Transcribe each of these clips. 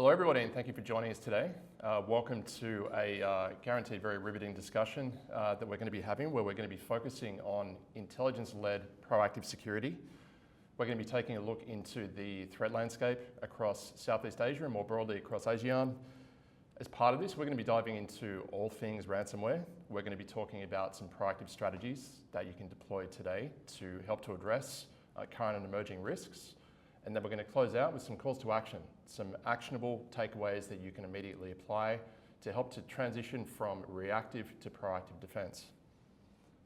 Hello everybody, and thank you for joining us today. Welcome to a guaranteed very riveting discussion that we're going to be having, where we're going to be focusing on intelligence-led proactive security. We're going to be taking a look into the threat landscape across Southeast Asia and more broadly across ASEAN. As part of this, we're going to be diving into all things ransomware. We're going to be talking about some proactive strategies that you can deploy today to help to address current and emerging risks. And then we're going to close out with some calls to action, some actionable takeaways that you can immediately apply to help to transition from reactive to proactive defense.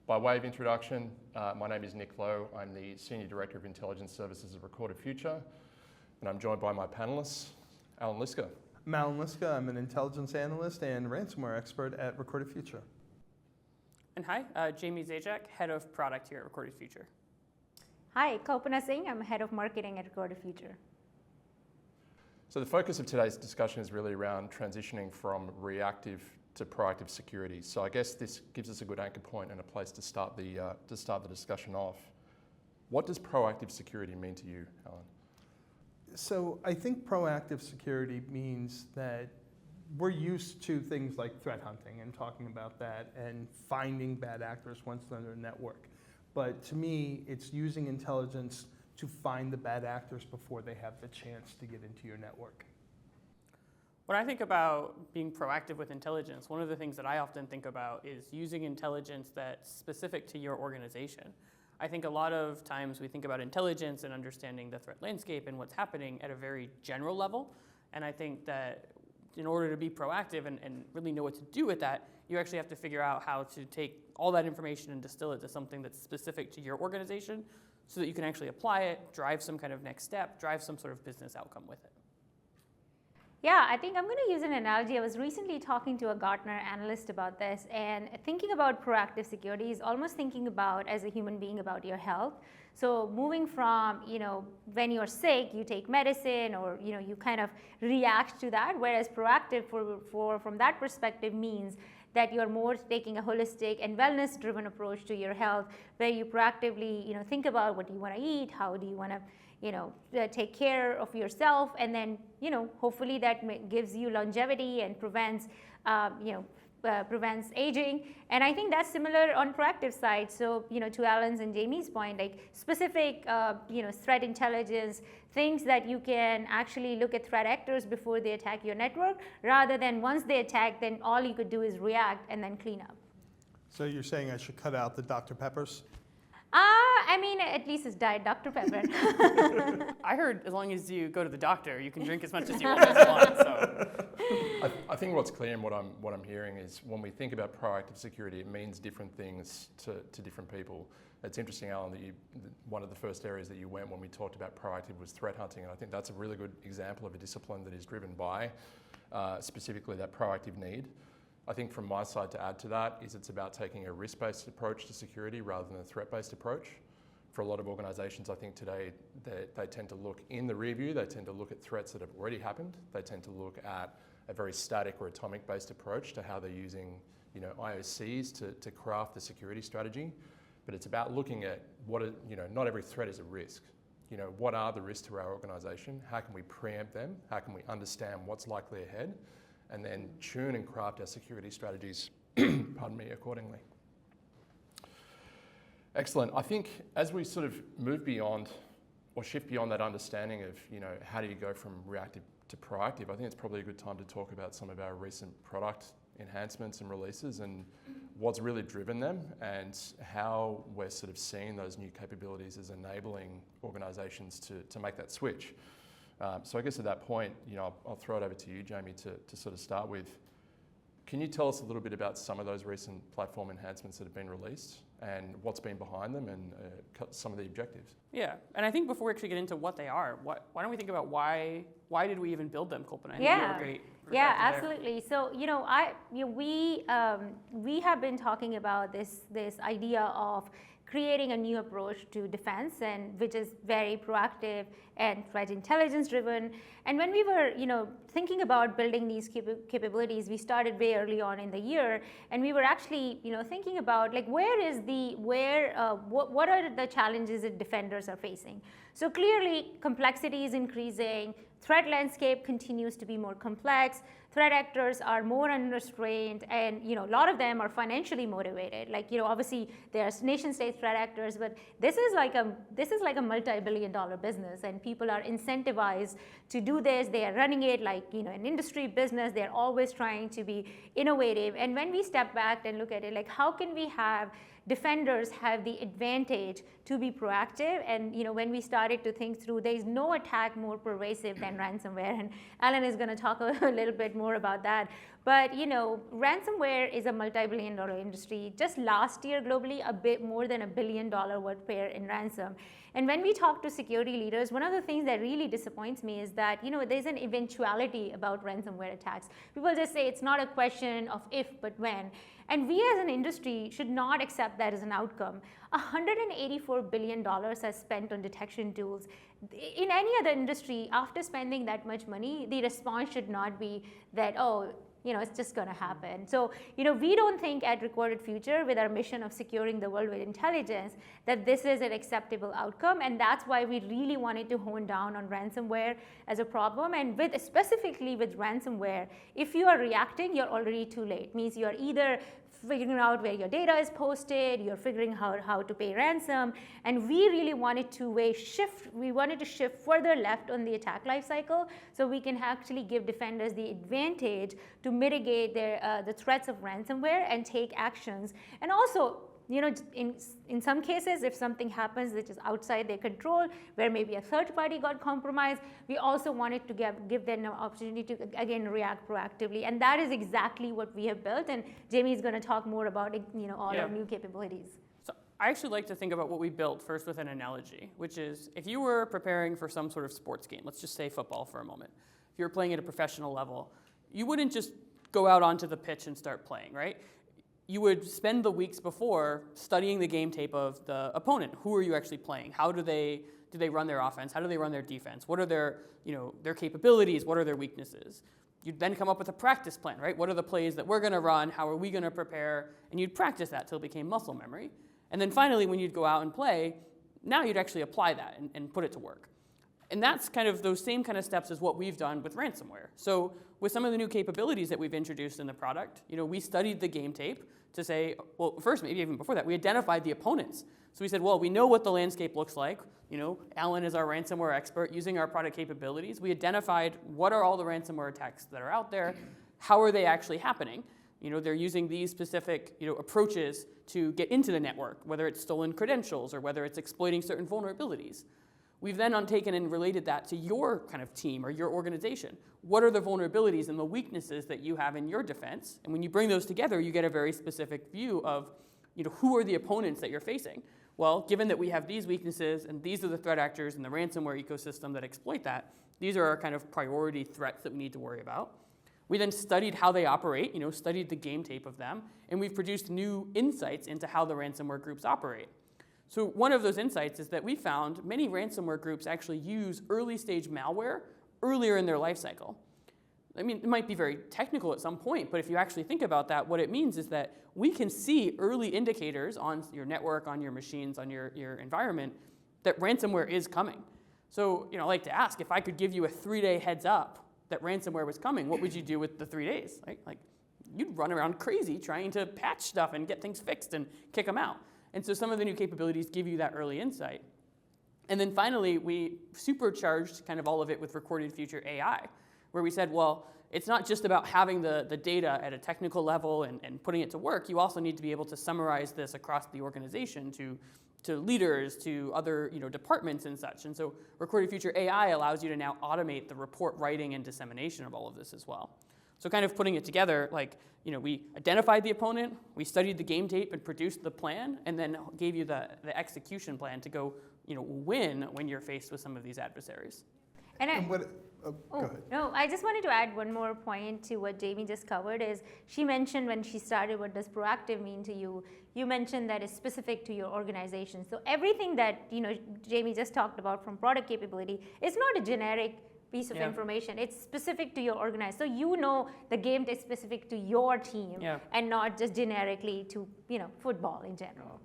By way of introduction, my name is Nick Lowe. I'm the Senior Director of Intelligence Services at Recorded Future, and I'm joined by my panelists, Allan Liska. I'm Allan Liska. I'm an intelligence analyst and ransomware expert at Recorded Future. And hi, Jamie Zajac, Head of Product here at Recorded Future. Hi, Kalpana Singh. I'm Head of Marketing at Recorded Future. So the focus of today's discussion is really around transitioning from reactive to proactive security. So I guess this gives us a good anchor point and a place to start the discussion off. What does proactive security mean to you, Allan? So I think proactive security means that we're used to things like threat hunting and talking about that and finding bad actors once they're in their network. But to me, it's using intelligence to find the bad actors before they have the chance to get into your network. When I think about being proactive with intelligence, one of the things that I often think about is using intelligence that's specific to your organization. I think a lot of times we think about intelligence and understanding the threat landscape and what's happening at a very general level. And I think that in order to be proactive and really know what to do with that, you actually have to figure out how to take all that information and distill it to something that's specific to your organization so that you can actually apply it, drive some kind of next step, drive some sort of business outcome with it. Yeah, I think I'm going to use an analogy. I was recently talking to a Gartner analyst about this, and thinking about proactive security is almost thinking about, as a human being, about your health. So moving from, when you're sick, you take medicine or, you kind of react to that, whereas proactive from that perspective means that you're more taking a holistic and wellness-driven approach to your health, where you proactively, think about what you want to eat, how do you want to, take care of yourself, and then, hopefully that gives you longevity and prevents, prevents aging. And I think that's similar on proactive side. So, to Allan's and Jamie's point, like specific, threat intelligence, things that you can actually look at threat actors before they attack your network, rather than once they attack, then all you could do is react and then clean up. So you're saying I should cut out the Dr. Peppers? At least it's Diet Dr. Pepper. I heard as long as you go to the doctor, you can drink as much as you want. So. I think what's clear in what I'm hearing is when we think about proactive security, it means different things to different people. It's interesting, Allan, that one of the first areas that you went when we talked about proactive was threat hunting, and I think that's a really good example of a discipline that is driven by specifically that proactive need. I think from my side to add to that is it's about taking a risk-based approach to security rather than a threat-based approach. For a lot of organizations, I think today they tend to look in the rear view, they tend to look at threats that have already happened, they tend to look at a very static or atomic-based approach to how they're using IOCs to craft the security strategy. But it's about looking at not every threat is a risk. What are the risks to our organization? How can we preempt them? How can we understand what's likely ahead? And then tune and craft our security strategies, accordingly. Excellent. I think as we sort of move beyond or shift beyond that understanding of, how do you go from reactive to proactive, I think it's probably a good time to talk about some of our recent product enhancements and releases and what's really driven them and how we're sort of seeing those new capabilities as enabling organizations to make that switch. So I guess at that point, I'll throw it over to you, Jamie, to sort of start with. Can you tell us a little bit about some of those recent platform enhancements that have been released and what's been behind them and some of the objectives? Yeah, and I think before we actually get into what they are, why don't we think about why did we even build them, Kalpana? I think you have a great Yeah, absolutely. So, we have been talking about this idea of creating a new approach to defense, and which is very proactive and threat intelligence driven. And when we were, thinking about building these capabilities, we started way early on in the year, and we were actually, thinking about like what are the challenges that defenders are facing. So clearly, complexity is increasing. threat landscape continues to be more complex. Threat actors are more unrestrained, and a lot of them are financially motivated. Like obviously there's nation-state threat actors, but this is like a multi-billion-dollar business, and people are incentivized to do this. They are running it like an industry business. They're always trying to be innovative. And when we step back and look at it, like how can we have defenders have the advantage to be proactive? And when we started to think through, there is no attack more pervasive than ransomware, and Allan is going to talk a little bit more about that. But ransomware is a multi-billion-dollar industry. Just last year globally, a bit more than $1 billion was paid in ransom. And when we talk to security leaders, one of the things that really disappoints me is that there's an eventuality about ransomware attacks. People just say it's not a question of if but when. And we as an industry should not accept that as an outcome. $184 billion is spent on detection tools. In any other industry, after spending that much money, the response should not be that, oh, it's just going to happen. So, we don't think at Recorded Future, with our mission of securing the world with intelligence, that this is an acceptable outcome. And that's why we really wanted to hone down on ransomware as a problem. And specifically with ransomware, if you are reacting, you're already too late. Means you're either figuring out where your data is posted, you're figuring out how to pay ransom, and we really wanted to shift further left on the attack lifecycle, so we can actually give defenders the advantage to mitigate the threats of ransomware and take actions. And also, in some cases, if something happens which is outside their control, where maybe a third party got compromised, we also wanted to give them an opportunity to, again, react proactively. And that is exactly what we have built. And Jamie is going to talk more about all our new capabilities. So I actually like to think about what we built first with an analogy, which is if you were preparing for some sort of sports game, let's just say football for a moment. If you were playing at a professional level, you wouldn't just go out onto the pitch and start playing, right? You would spend the weeks before studying the game tape of the opponent. Who are you actually playing? How do they run their offense? How do they run their defense? What are their capabilities? What are their weaknesses? You'd then come up with a practice plan, right? What are the plays that we're going to run? How are we going to prepare? And you'd practice that till it became muscle memory. And then finally, when you'd go out and play, now you'd actually apply that and put it to work. And that's kind of those same kind of steps as what we've done with ransomware. So with some of the new capabilities that we've introduced in the product, we studied the game tape to say, well, first, maybe even before that, we identified the opponents. So we said, well, we know what the landscape looks like. Allan is our ransomware expert. Using our product capabilities, we identified what are all the ransomware attacks that are out there, how are they actually happening. They're using these specific approaches to get into the network, whether it's stolen credentials or whether it's exploiting certain vulnerabilities. We've then taken and related that to your kind of team or your organization. What are the vulnerabilities and the weaknesses that you have in your defense? And when you bring those together, you get a very specific view of who are the opponents that you're facing. Well, given that we have these weaknesses and these are the threat actors in the ransomware ecosystem that exploit that, these are our kind of priority threats that we need to worry about. We then studied how they operate, studied the game tape of them, and we've produced new insights into how the ransomware groups operate. So one of those insights is that we found many ransomware groups actually use early stage malware earlier in their life cycle. I mean, it might be very technical at some point, but if you actually think about that, what it means is that we can see early indicators on your network, on your machines, on your environment, that ransomware is coming. So, I like to ask, if I could give you a 3-day heads up that ransomware was coming, what would you do with the 3 days? Right? Like, you'd run around crazy trying to patch stuff and get things fixed and kick them out. And so some of the new capabilities give you that early insight. And then finally, we supercharged kind of all of it with Recorded Future AI, where we said, well, it's not just about having the data at a technical level and putting it to work. You also need to be able to summarize this across the organization to leaders, to other departments and such. And so Recorded Future AI allows you to now automate the report writing and dissemination of all of this as well. So kind of putting it together, we identified the opponent, we studied the game tape and produced the plan, and then gave you the execution plan to go, win when you're faced with some of these adversaries. Go ahead. No, I just wanted to add one more point to what Jamie just covered. Is she mentioned when she started, what does proactive mean to you? You mentioned that it's specific to your organization. So everything that Jamie just talked about from product capability is not a generic piece of information. It's specific to your organization. So the game is specific to your team and not just generically to football in general.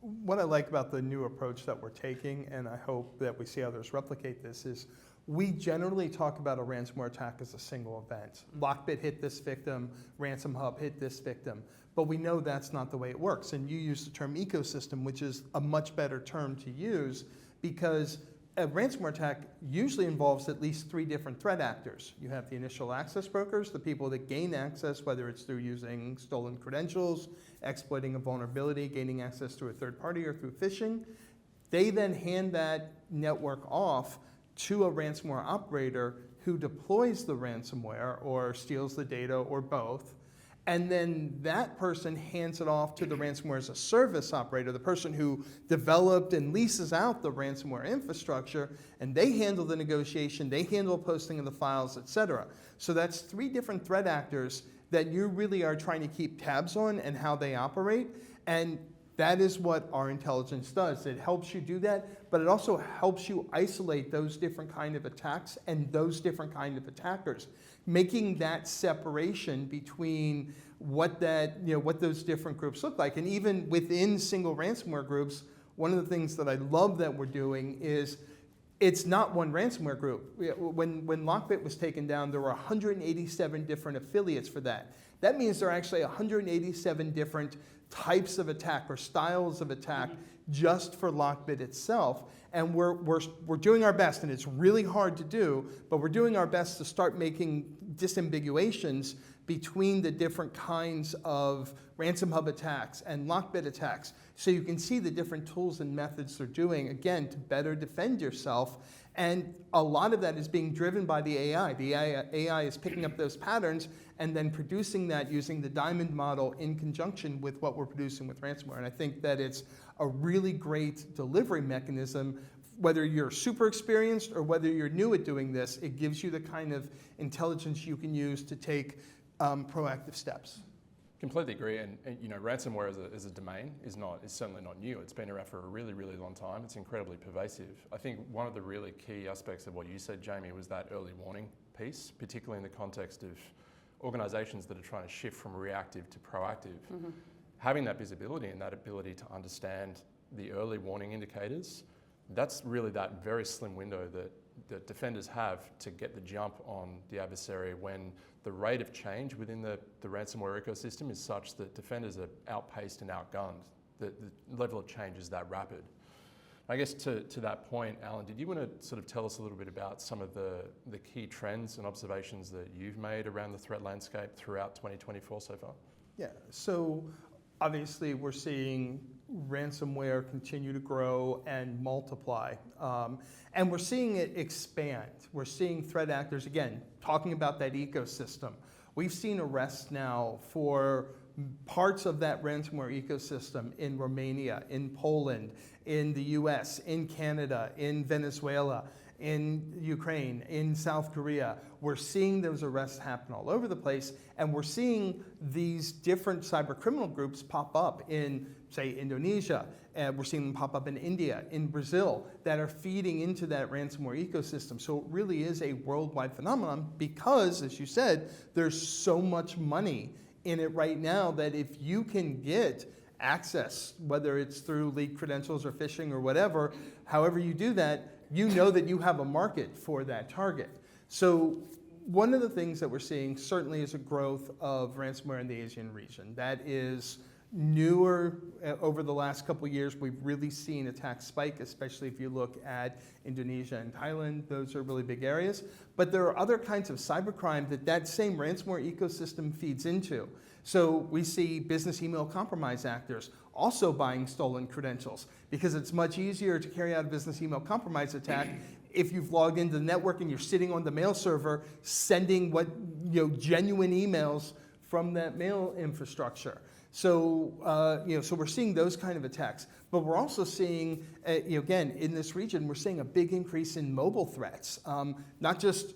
What I like about the new approach that we're taking, and I hope that we see others replicate this, is we generally talk about a ransomware attack as a single event. Lockbit hit this victim, Ransom Hub hit this victim. But we know that's not the way it works. And you use the term ecosystem, which is a much better term to use, because a ransomware attack usually involves at least 3 different threat actors. You have the initial access brokers, the people that gain access, whether it's through using stolen credentials, exploiting a vulnerability, gaining access through a third party or through phishing. They then hand that network off to a ransomware operator who deploys the ransomware or steals the data or both. And then that person hands it off to the ransomware as a service operator, the person who developed and leases out the ransomware infrastructure, and they handle the negotiation, they handle posting of the files, et cetera. So that's 3 different threat actors that you really are trying to keep tabs on and how they operate. And that is what our intelligence does. It helps you do that, but it also helps you isolate those different kind of attacks and those different kind of attackers, making that separation between what those different groups look like. And even within single ransomware groups, one of the things that I love that we're doing is it's not one ransomware group. When Lockbit was taken down, there were 187 different affiliates for that. That means there are actually 187 different types of attack or styles of attack just for Lockbit itself. And we're doing our best, and it's really hard to do, but we're doing our best to start making disambiguations between the different kinds of Ransom Hub attacks and Lockbit attacks, so you can see the different tools and methods they're doing, again, to better defend yourself. And a lot of that is being driven by the AI. The AI is picking up those patterns and then producing that using the diamond model in conjunction with what we're producing with ransomware. And I think that it's a really great delivery mechanism. Whether you're super experienced or whether you're new at doing this, it gives you the kind of intelligence you can use to take proactive steps. Completely agree, and ransomware as a domain is certainly not new. It's been around for a really, really long time. It's incredibly pervasive. I think one of the really key aspects of what you said, Jamie, was that early warning piece, particularly in the context of organisations that are trying to shift from reactive to proactive. Mm-hmm. Having that visibility and that ability to understand the early warning indicators, that's really that very slim window that defenders have to get the jump on the adversary when the rate of change within the ransomware ecosystem is such that defenders are outpaced and outgunned. The level of change is that rapid. I guess to that point, Allan, did you want to sort of tell us a little bit about some of the key trends and observations that you've made around the threat landscape throughout 2024 so far? Yeah, so obviously we're seeing ransomware continue to grow and multiply. And we're seeing it expand. We're seeing threat actors, again, talking about that ecosystem. We've seen arrests now for parts of that ransomware ecosystem in Romania, in Poland, in the US, in Canada, in Venezuela, in Ukraine, in South Korea. We're seeing those arrests happen all over the place, and we're seeing these different cybercriminal groups pop up in, say, Indonesia. We're seeing them pop up in India, in Brazil, that are feeding into that ransomware ecosystem. So it really is a worldwide phenomenon because, as you said, there's so much money in it right now that if you can get access, whether it's through leaked credentials or phishing or whatever, however you do that, you know that you have a market for that target. So one of the things that we're seeing certainly is a growth of ransomware in the Asian region. That is newer. Over the last couple of years, we've really seen attacks spike, especially if you look at Indonesia and Thailand. Those are really big areas. But there are other kinds of cybercrime that same ransomware ecosystem feeds into. So we see business email compromise actors also buying stolen credentials because it's much easier to carry out a business email compromise attack if you've logged into the network and you're sitting on the mail server sending genuine emails from that mail infrastructure. So so we're seeing those kind of attacks, but we're also seeing again in this region we're seeing a big increase in mobile threats, not just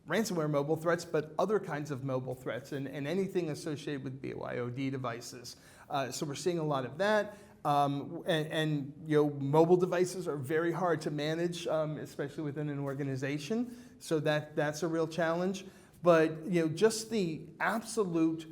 ransomware mobile threats, but other kinds of mobile threats and anything associated with BYOD devices. So we're seeing a lot of that. Mobile devices are very hard to manage, especially within an organization. So that's a real challenge. But just the absolute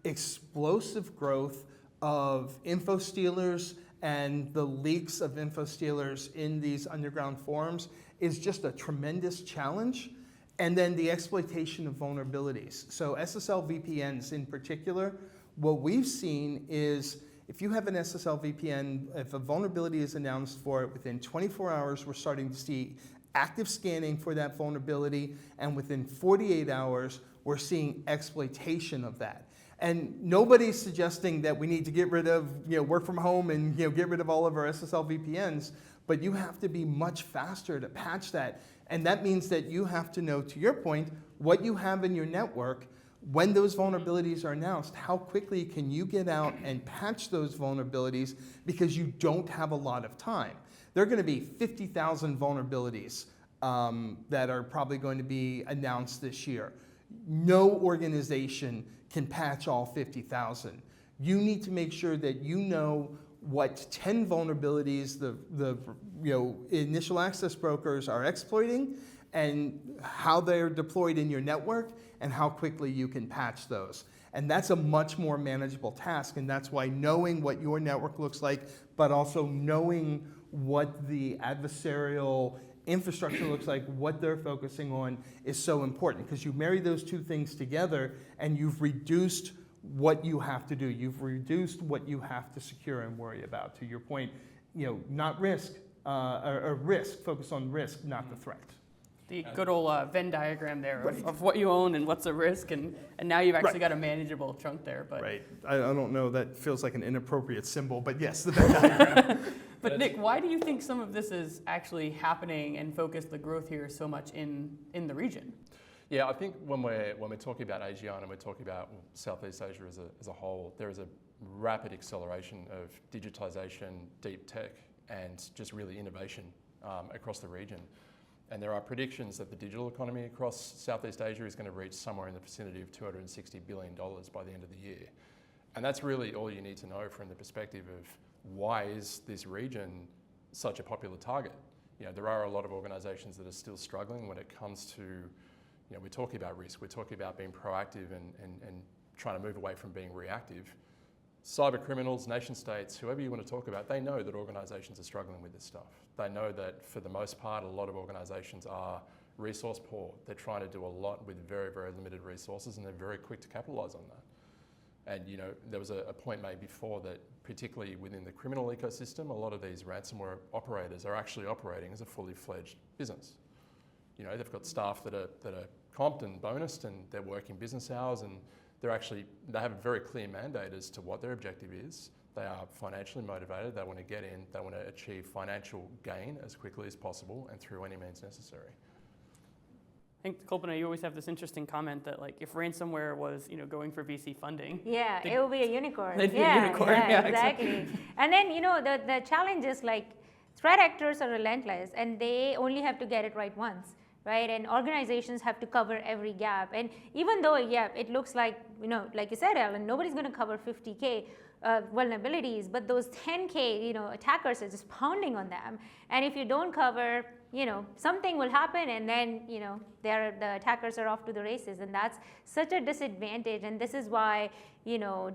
explosive growth of info stealers and the leaks of info stealers in these underground forums is just a tremendous challenge. And then the exploitation of vulnerabilities. So SSL VPNs in particular, what we've seen is if you have an SSL VPN, if a vulnerability is announced for it, within 24 hours, we're starting to see active scanning for that vulnerability, and within 48 hours, we're seeing exploitation of that. And nobody's suggesting that we need to get rid of, work from home and get rid of all of our SSL VPNs, but you have to be much faster to patch that. And that means that you have to know, to your point, what you have in your network. When those vulnerabilities are announced, how quickly can you get out and patch those vulnerabilities, because you don't have a lot of time. There are going to be 50,000 vulnerabilities that are probably going to be announced this year. No organization can patch all 50,000. You need to make sure that you know what 10 vulnerabilities the initial access brokers are exploiting, and how they're deployed in your network, and how quickly you can patch those. And that's a much more manageable task, and that's why knowing what your network looks like, but also knowing what the adversarial infrastructure looks like, what they're focusing on, is so important, because you marry those two things together and you've reduced what you have to do. You've reduced what you have to secure and worry about. To your point, not risk, or risk, focus on risk, not the threat. The good old Venn diagram there of what you own and what's a risk, and now you've actually got a manageable chunk there. But right. I don't know, that feels like an inappropriate symbol, but yes, the Venn diagram. But Nick, why do you think some of this is actually happening and focus the growth here so much in the region? Yeah, I think when we're talking about ASEAN and we're talking about Southeast Asia as a whole, there is a rapid acceleration of digitization, deep tech, and just really innovation across the region. And there are predictions that the digital economy across Southeast Asia is going to reach somewhere in the vicinity of $260 billion by the end of the year. And that's really all you need to know from the perspective of why is this region such a popular target. There are a lot of organizations that are still struggling when it comes to, we're talking about risk, we're talking about being proactive and trying to move away from being reactive. Cyber criminals, nation states, whoever you want to talk about, they know that organizations are struggling with this stuff. They know that for the most part, a lot of organizations are resource poor. They're trying to do a lot with very, very limited resources, and they're very quick to capitalize on that. And there was a point made before that, particularly within the criminal ecosystem, a lot of these ransomware operators are actually operating as a fully fledged business. They've got staff that are comped and bonused, and they're working business hours, and they have a very clear mandate as to what their objective is. They are financially motivated. They want to get in. They want to achieve financial gain as quickly as possible and through any means necessary. I think, Kalpana, you always have this interesting comment that, if ransomware was, going for VC funding, yeah, it will be a unicorn. They'd be a unicorn. Yeah, exactly. And then, the challenge is threat actors are relentless, and they only have to get it right once. Right, and organizations have to cover every gap. And even though, it looks like, like you said, Allan, nobody's going to cover 50K vulnerabilities, but those 10K, attackers are just pounding on them. And if you don't cover, something will happen, and then, the attackers are off to the races. And that's such a disadvantage. And this is why,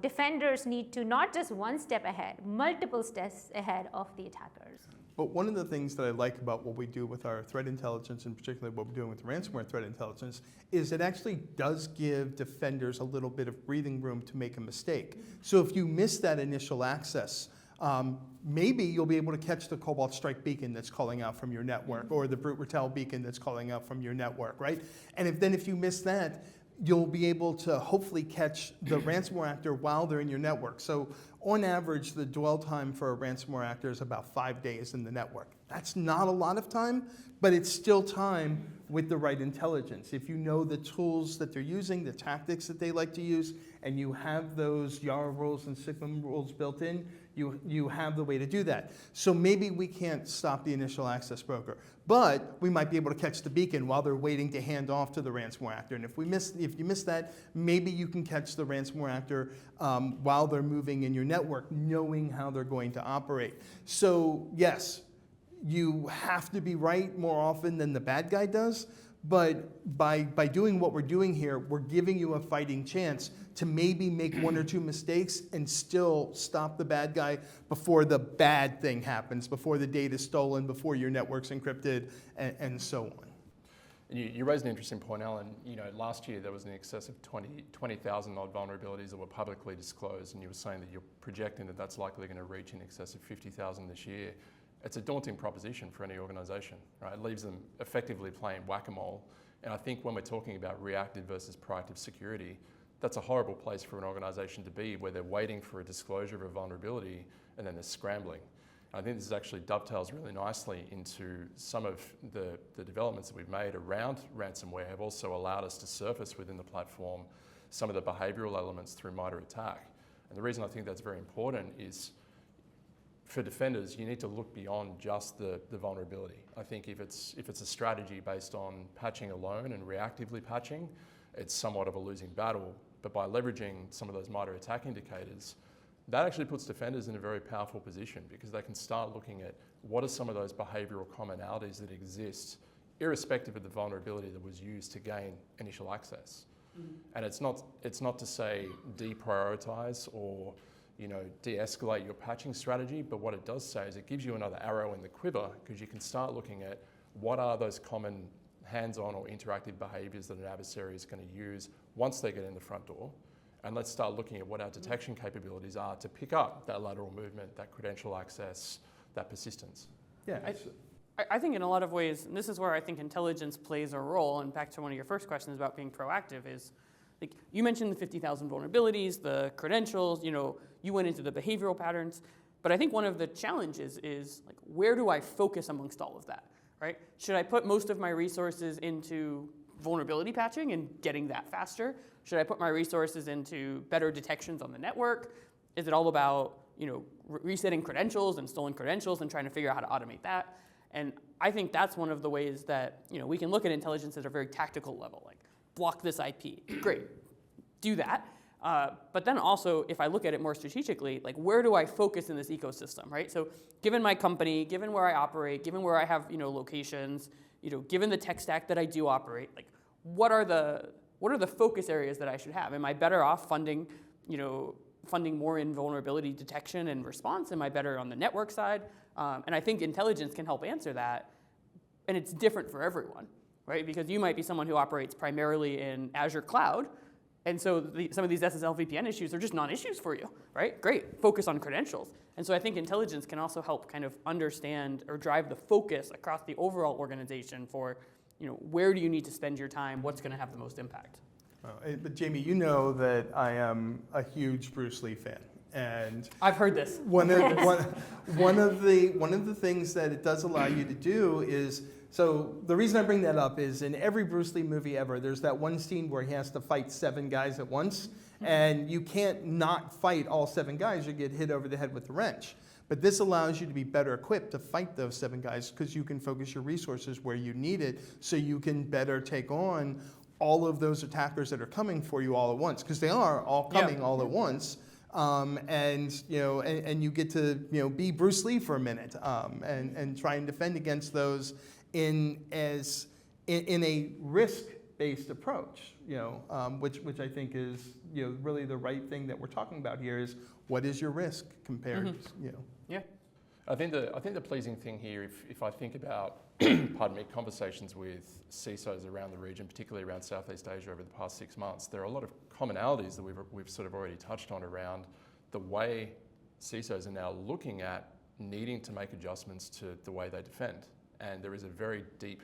defenders need to not just one step ahead, multiple steps ahead of the attackers. But one of the things that I like about what we do with our threat intelligence, and particularly what we're doing with ransomware threat intelligence, is it actually does give defenders a little bit of breathing room to make a mistake. So if you miss that initial access, maybe you'll be able to catch the Cobalt Strike beacon that's calling out from your network, or the Brute Ratel beacon that's calling out from your network, right? And if you miss that, you'll be able to hopefully catch the ransomware actor while they're in your network. So on average, the dwell time for a ransomware actor is about 5 days in the network. That's not a lot of time, but it's still time with the right intelligence. If you know the tools that they're using, the tactics that they like to use, and you have those YARA rules and Sigma rules built in, you have the way to do that. So maybe we can't stop the initial access broker, but we might be able to catch the beacon while they're waiting to hand off to the ransomware actor. And if you miss that, maybe you can catch the ransomware actor while they're moving in your network, knowing how they're going to operate. So yes, you have to be right more often than the bad guy does, But by doing what we're doing here, we're giving you a fighting chance to maybe make one or two mistakes and still stop the bad guy before the bad thing happens, before the data's stolen, before your network's encrypted, and so on. And you raised an interesting point, Alan. Last year there was in excess of 20,000 odd vulnerabilities that were publicly disclosed, and you were saying that you're projecting that that's likely going to reach in excess of 50,000 this year. It's a daunting proposition for any organisation, right? It leaves them effectively playing whack-a-mole. And I think when we're talking about reactive versus proactive security, that's a horrible place for an organisation to be, where they're waiting for a disclosure of a vulnerability and then they're scrambling. I think this actually dovetails really nicely into some of the developments that we've made around ransomware have also allowed us to surface within the platform some of the behavioural elements through MITRE ATT&CK. And the reason I think that's very important is for defenders, you need to look beyond just the vulnerability. I think if it's a strategy based on patching alone and reactively patching, it's somewhat of a losing battle. But by leveraging some of those MITRE ATT&CK indicators, that actually puts defenders in a very powerful position, because they can start looking at what are some of those behavioural commonalities that exist, irrespective of the vulnerability that was used to gain initial access. Mm-hmm. And it's not to say deprioritize or de-escalate your patching strategy, but what it does say is it gives you another arrow in the quiver, because you can start looking at what are those common hands-on or interactive behaviours that an adversary is going to use once they get in the front door. And let's start looking at what our detection capabilities are to pick up that lateral movement, that credential access, that persistence. Yeah. I think in a lot of ways, and this is where I think intelligence plays a role, and back to one of your first questions about being proactive, is like you mentioned the 50,000 vulnerabilities, the credentials, you went into the behavioral patterns, but I think one of the challenges is like, where do I focus amongst all of that, right? Should I put most of my resources into vulnerability patching and getting that faster? Should I put my resources into better detections on the network? Is it all about resetting credentials and stolen credentials and trying to figure out how to automate that? And I think that's one of the ways that we can look at intelligence at a very tactical level, like block this IP. Great, do that. But then also, if I look at it more strategically, like where do I focus in this ecosystem, right? So given my company, given where I operate, given where I have locations, given the tech stack that I do operate, like what are the focus areas that I should have? Am I better off funding more in vulnerability detection and response? Am I better on the network side? And I think intelligence can help answer that. And it's different for everyone, right? Because you might be someone who operates primarily in Azure Cloud, and so some of these SSL VPN issues are just non-issues for you, right? Great, focus on credentials. And so I think intelligence can also help kind of understand or drive the focus across the overall organization for, where do you need to spend your time? What's going to have the most impact? But Jamie, you know that I am a huge Bruce Lee fan, and I've heard this. One of the things that it does allow you to do is, so the reason I bring that up is in every Bruce Lee movie ever, there's that one scene where he has to fight 7 guys at once, and you can't not fight all 7 guys, you get hit over the head with the wrench. But this allows you to be better equipped to fight those 7 guys, because you can focus your resources where you need it, so you can better take on all of those attackers that are coming for you all at once, because they are all coming all at once. And you get to be Bruce Lee for a minute and try and defend against those in a risk-based approach, which I think is really the right thing that we're talking about here is what is your risk compared to. Yeah. I think the pleasing thing here, if I think about conversations with CISOs around the region, particularly around Southeast Asia over the past 6 months, there are a lot of commonalities that we've sort of already touched on around the way CISOs are now looking at needing to make adjustments to the way they defend. And there is a very deep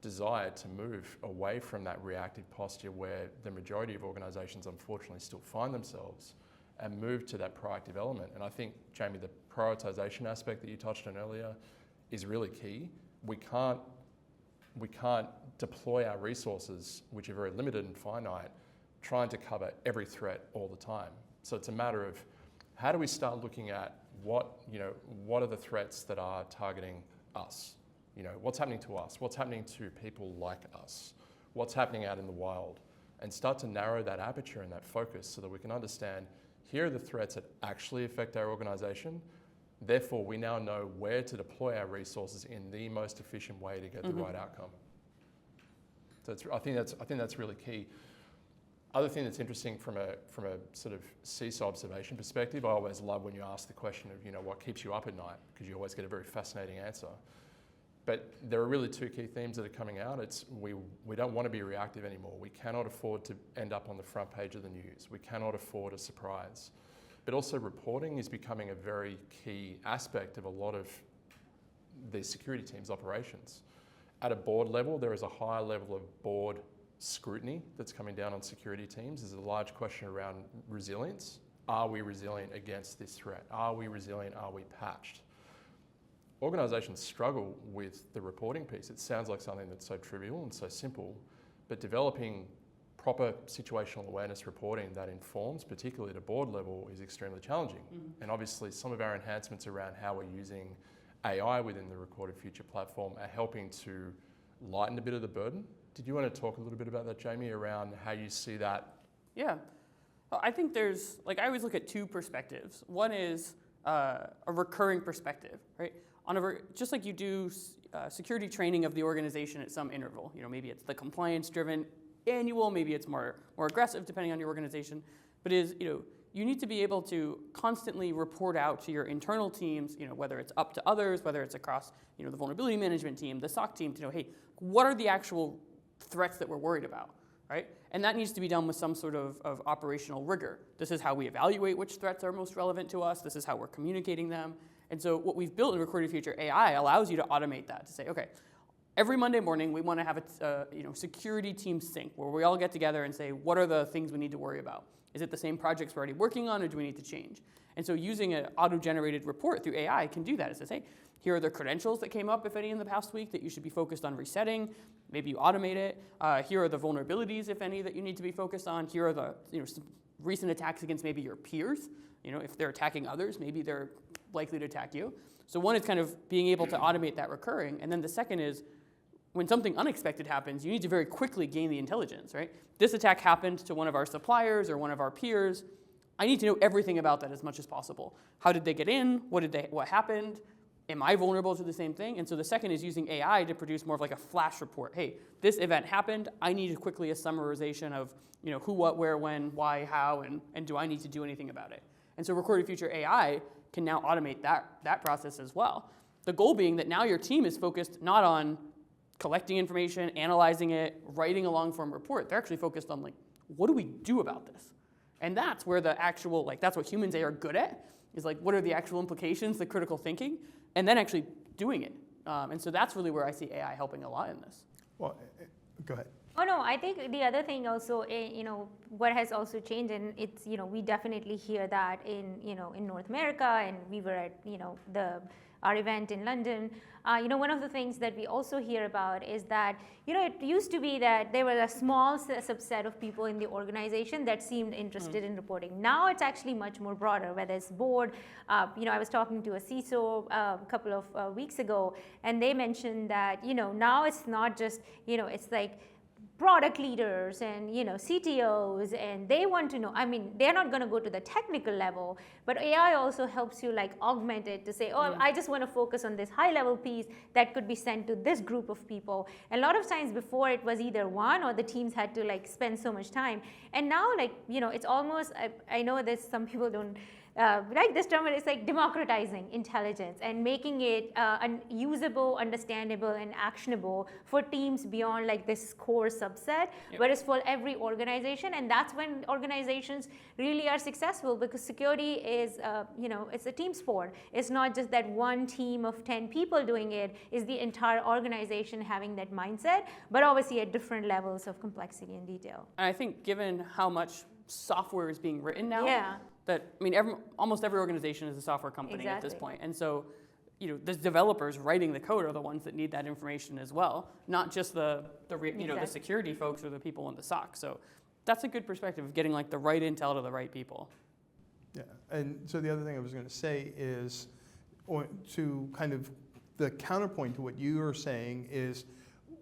desire to move away from that reactive posture where the majority of organisations unfortunately still find themselves, and move to that proactive element. And I think, Jamie, the prioritisation aspect that you touched on earlier is really key. We can't deploy our resources, which are very limited and finite, trying to cover every threat all the time. So it's a matter of how do we start looking at what are the threats that are targeting us? What's happening to us? What's happening to people like us? What's happening out in the wild? And start to narrow that aperture and that focus so that we can understand, here are the threats that actually affect our organisation. Therefore, we now know where to deploy our resources in the most efficient way to get the right outcome. I think that's really key. Other thing that's interesting from a sort of CISO observation perspective, I always love when you ask the question of, what keeps you up at night, because you always get a very fascinating answer. But there are really two key themes that are coming out. It's we don't want to be reactive anymore. We cannot afford to end up on the front page of the news. We cannot afford a surprise. But also reporting is becoming a very key aspect of a lot of the security team's operations. At a board level, there is a high level of board scrutiny that's coming down on security teams. There's a large question around resilience. Are we resilient against this threat? Are we resilient? Are we patched? Organisations struggle with the reporting piece. It sounds like something that's so trivial and so simple, but developing proper situational awareness reporting that informs, particularly at a board level, is extremely challenging. Mm-hmm. And obviously some of our enhancements around how we're using AI within the Recorded Future platform are helping to lighten a bit of the burden. Did you want to talk a little bit about that, Jamie, around how you see that? Yeah. Well, I think there's, I always look at two perspectives. One is a recurring perspective, right? Just like you do security training of the organization at some interval. Maybe it's the compliance-driven annual, maybe it's more aggressive depending on your organization. But you need to be able to constantly report out to your internal teams, whether it's up to others, whether it's across, the vulnerability management team, the SOC team, to know, hey, what are the actual threats that we're worried about, right? And that needs to be done with some sort of operational rigor. This is how we evaluate which threats are most relevant to us. This is how we're communicating them. And so what we've built in Recorded Future AI allows you to automate that, to say, okay, every Monday morning we want to have a security team sync where we all get together and say, what are the things we need to worry about? Is it the same projects we're already working on, or do we need to change? And so using an auto-generated report through AI can do that. It says, hey, here are the credentials that came up, if any, in the past week that you should be focused on resetting. Maybe you automate it. Here are the vulnerabilities, if any, that you need to be focused on. Here are the some recent attacks against maybe your peers. If they're attacking others, maybe they're likely to attack you. So one is kind of being able to automate that recurring. And then the second is when something unexpected happens, you need to very quickly gain the intelligence, right? This attack happened to one of our suppliers or one of our peers. I need to know everything about that as much as possible. How did they get in? What happened? Am I vulnerable to the same thing? And so the second is using AI to produce more of like a flash report. Hey, this event happened. I need quickly a summarization of who, what, where, when, why, how, and do I need to do anything about it? And so Recorded Future AI can now automate that process as well. The goal being that now your team is focused not on collecting information, analyzing it, writing a long-form report. They're actually focused on what do we do about this? And that's where the actual, that's what humans are good at, is what are the actual implications, the critical thinking, and then actually doing it. And so that's really where I see AI helping a lot in this. Well, go ahead. Oh no, I think the other thing also, what has also changed, and it's, we definitely hear that in North America, and we were at, our event in London. One of the things that we also hear about is that, it used to be that there was a small subset of people in the organization that seemed interested in reporting. Now it's actually much more broader, whether it's board. I was talking to a CISO a couple of weeks ago, and they mentioned that, now it's not just, it's product leaders and CTOs, and they want to know. I mean, they're not going to go to the technical level, but AI also helps you augment it to say, oh, I just want to focus on this high level piece that could be sent to this group of people. And a lot of times before, it was either one or the teams had to spend so much time. And now it's almost, I know that some people don't like this term, but it's democratizing intelligence and making it usable, understandable, and actionable for teams beyond this core subset, whereas for every organization. And that's when organizations really are successful, because security is, it's a team sport. It's not just that one team of 10 people doing it, it's the entire organization having that mindset, but obviously at different levels of complexity and detail. And I think given how much software is being written now, almost every organization is a software company at this point. And so, the developers writing the code are the ones that need that information as well, not just the security folks or the people in the SOC. So that's a good perspective of getting the right intel to the right people. Yeah, and so the other thing I was going to say is, to kind of the counterpoint to what you are saying is,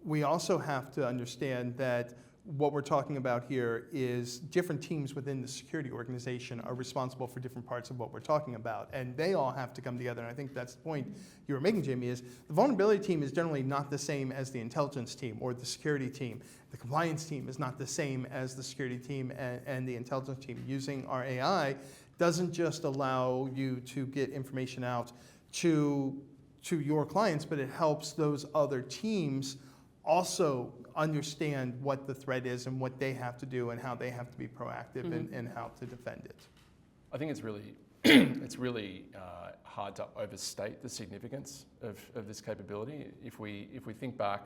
we also have to understand that what we're talking about here is different teams within the security organization are responsible for different parts of what we're talking about, and they all have to come together. And I think that's the point you were making, Jamie, is the vulnerability team is generally not the same as the intelligence team or the security team. The compliance team is not the same as the security team and the intelligence team. Using our AI doesn't just allow you to get information out to your clients, but it helps those other teams also understand what the threat is and what they have to do and how they have to be proactive and how to defend it. I think it's really, it's really hard to overstate the significance of this capability. If we think back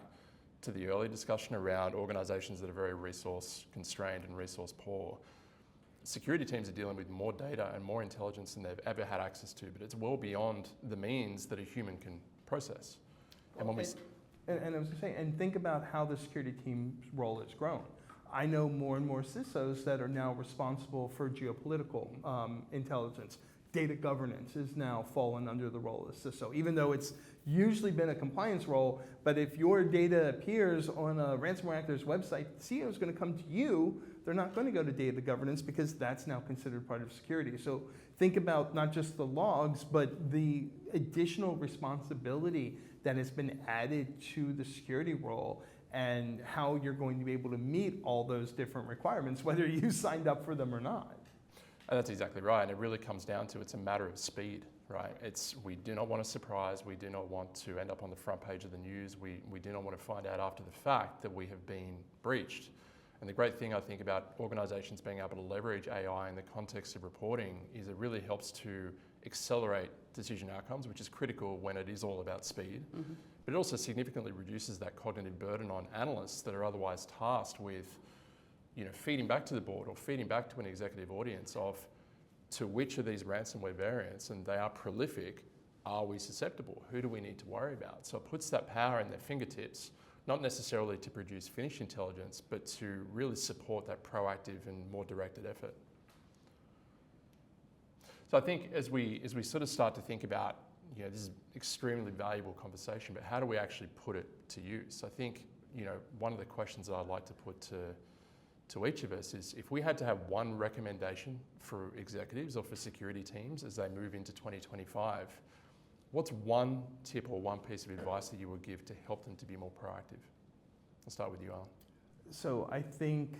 to the early discussion around organisations that are very resource constrained and resource poor, security teams are dealing with more data and more intelligence than they've ever had access to, but it's well beyond the means that a human can process. And when And I was going to say, and think about how the security team's role has grown. I know more and more CISOs that are now responsible for geopolitical intelligence. Data governance is now fallen under the role of CISO, even though it's usually been a compliance role. But if your data appears on a ransomware actor's website, the CEO is going to come to you. They're not going to go to data governance because that's now considered part of security. So think about not just the logs, but the additional responsibility that has been added to the security role and how you're going to be able to meet all those different requirements, whether you signed up for them or not. And that's exactly right. And it really comes down to it's a matter of speed, right? We do not want a surprise. We do not want to end up on the front page of the news. We do not want to find out after the fact that we have been breached. And the great thing I think about organisations being able to leverage AI in the context of reporting is it really helps to accelerate decision outcomes, which is critical when it is all about speed. But it also significantly reduces that cognitive burden on analysts that are otherwise tasked with, feeding back to the board or feeding back to an executive audience of to which of these ransomware variants, and they are prolific, are we susceptible? Who do we need to worry about? So it puts that power in their fingertips, not necessarily to produce finished intelligence, but to really support that proactive and more directed effort. So I think as we sort of start to think about, this is an extremely valuable conversation, but how do we actually put it to use? I think, one of the questions that I'd like to put to each of us is if we had to have one recommendation for executives or for security teams as they move into 2025, what's one tip or one piece of advice that you would give to help them to be more proactive? I'll start with you, Allan. So I think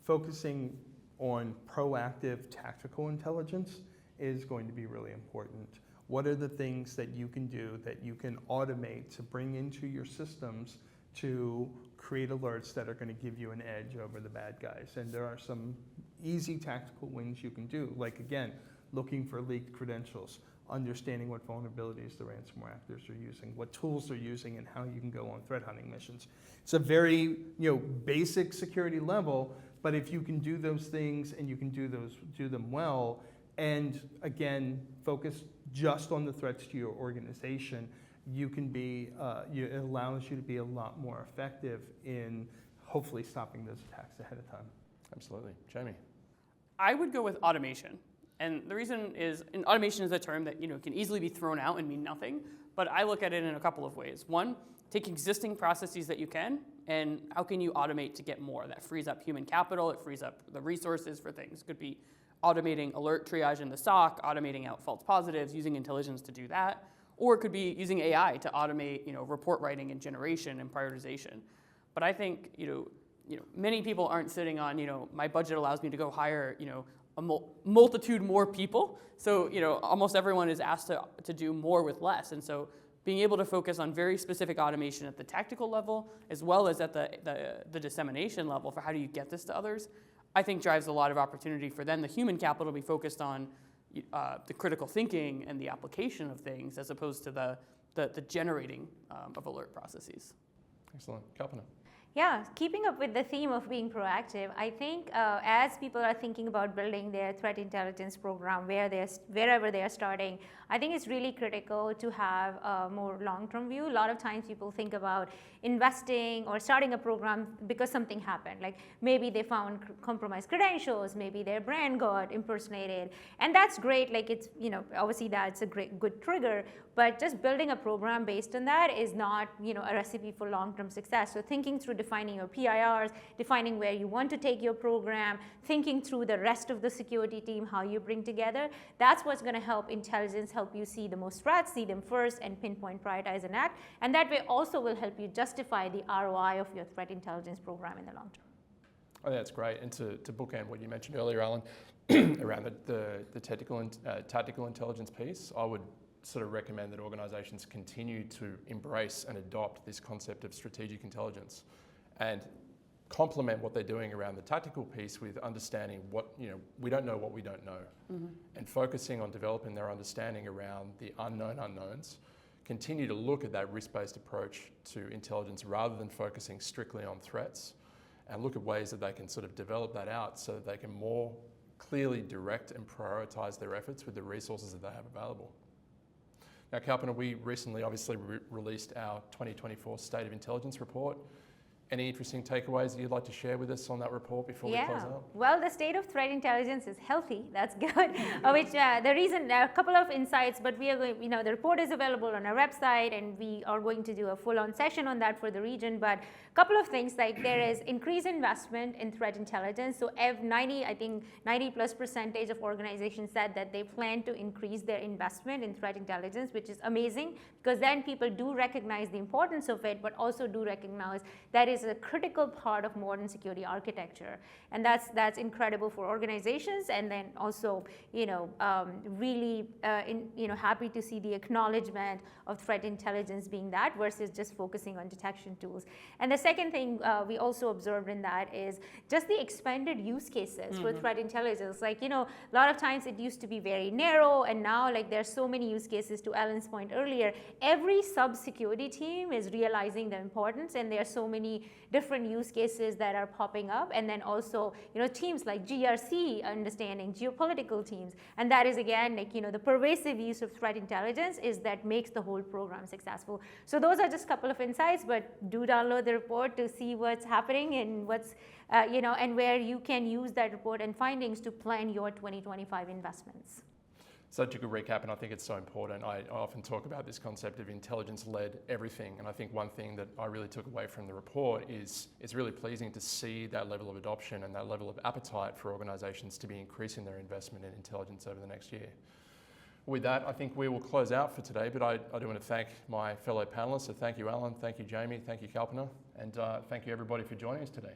focusing on proactive tactical intelligence is going to be really important. What are the things that you can do that you can automate to bring into your systems to create alerts that are going to give you an edge over the bad guys? And there are some easy tactical wins you can do, like again, looking for leaked credentials, understanding what vulnerabilities the ransomware actors are using, what tools they're using, and how you can go on threat hunting missions. It's a very basic security level, but if you can do those things and you can do them well, and again, focus just on the threats to your organization, you can be, it allows you to be a lot more effective in hopefully stopping those attacks ahead of time. Absolutely. Jamie? I would go with automation. And the reason is, automation is a term that can easily be thrown out and mean nothing, but I look at it in a couple of ways. One, take existing processes that you can, and how can you automate to get more? That frees up human capital, it frees up the resources for things. It could be automating alert triage in the SOC, automating out false positives, using intelligence to do that, or it could be using AI to automate report writing and generation and prioritization. But I think many people aren't sitting on my budget allows me to go hire a multitude more people. So almost everyone is asked to do more with less, and so being able to focus on very specific automation at the tactical level as well as at the dissemination level for how do you get this to others, I think drives a lot of opportunity for then the human capital to be focused on the critical thinking and the application of things as opposed to the generating of alert processes. Excellent. Kalpana? Yeah, keeping up with the theme of being proactive, I think as people are thinking about building their threat intelligence program wherever they are starting, I think it's really critical to have a more long-term view. A lot of times people think about investing or starting a program because something happened. Like maybe they found compromised credentials, maybe their brand got impersonated, and that's great. Like it's, obviously that's a good trigger, but just building a program based on that is not, a recipe for long-term success. So thinking through defining your PIRs, defining where you want to take your program, thinking through the rest of the security team, how you bring together. That's what's going to help intelligence help you see the most threats, see them first, and pinpoint, prioritize, and act. And that way also will help you justify the ROI of your threat intelligence program in the long term. I think that's great. And to bookend what you mentioned earlier, Allan, around the technical and tactical intelligence piece, I would sort of recommend that organisations continue to embrace and adopt this concept of strategic intelligence and complement what they're doing around the tactical piece with understanding what, we don't know what we don't know, and focusing on developing their understanding around the unknown unknowns. Continue to look at that risk-based approach to intelligence rather than focusing strictly on threats, and look at ways that they can sort of develop that out so that they can more clearly direct and prioritise their efforts with the resources that they have available. Now, Kalpana, we recently obviously released our 2024 State of Intelligence report. Any interesting takeaways that you'd like to share with us on that report before we close out? Well, the state of threat intelligence is healthy. That's good. The reason, a couple of insights, but we are going, the report is available on our website, and we are going to do a full-on session on that for the region. But a couple of things, like there is increased investment in threat intelligence. So 90+ % of organizations said that they plan to increase their investment in threat intelligence, which is amazing, because then people do recognize the importance of it, but also do recognize that is a critical part of modern security architecture, and that's incredible for organizations. And then also, really, happy to see the acknowledgement of threat intelligence being that versus just focusing on detection tools. And the second thing we also observed in that is just the expanded use cases for threat intelligence. Like, a lot of times it used to be very narrow, and now like there's so many use cases. To Allan's point earlier, every sub-security team is realizing the importance, and there are so many different use cases that are popping up. And then also, teams like GRC understanding, geopolitical teams, and that is again like, the pervasive use of threat intelligence is that makes the whole program successful. So those are just a couple of insights, but do download the report to see what's happening and what's, and where you can use that report and findings to plan your 2025 investments. Such a good recap, and I think it's so important. I often talk about this concept of intelligence-led everything, and I think one thing that I really took away from the report is it's really pleasing to see that level of adoption and that level of appetite for organisations to be increasing their investment in intelligence over the next year. With that, I think we will close out for today, but I do want to thank my fellow panellists. So thank you, Allan, thank you, Jamie, thank you, Kalpana, and thank you everybody for joining us today.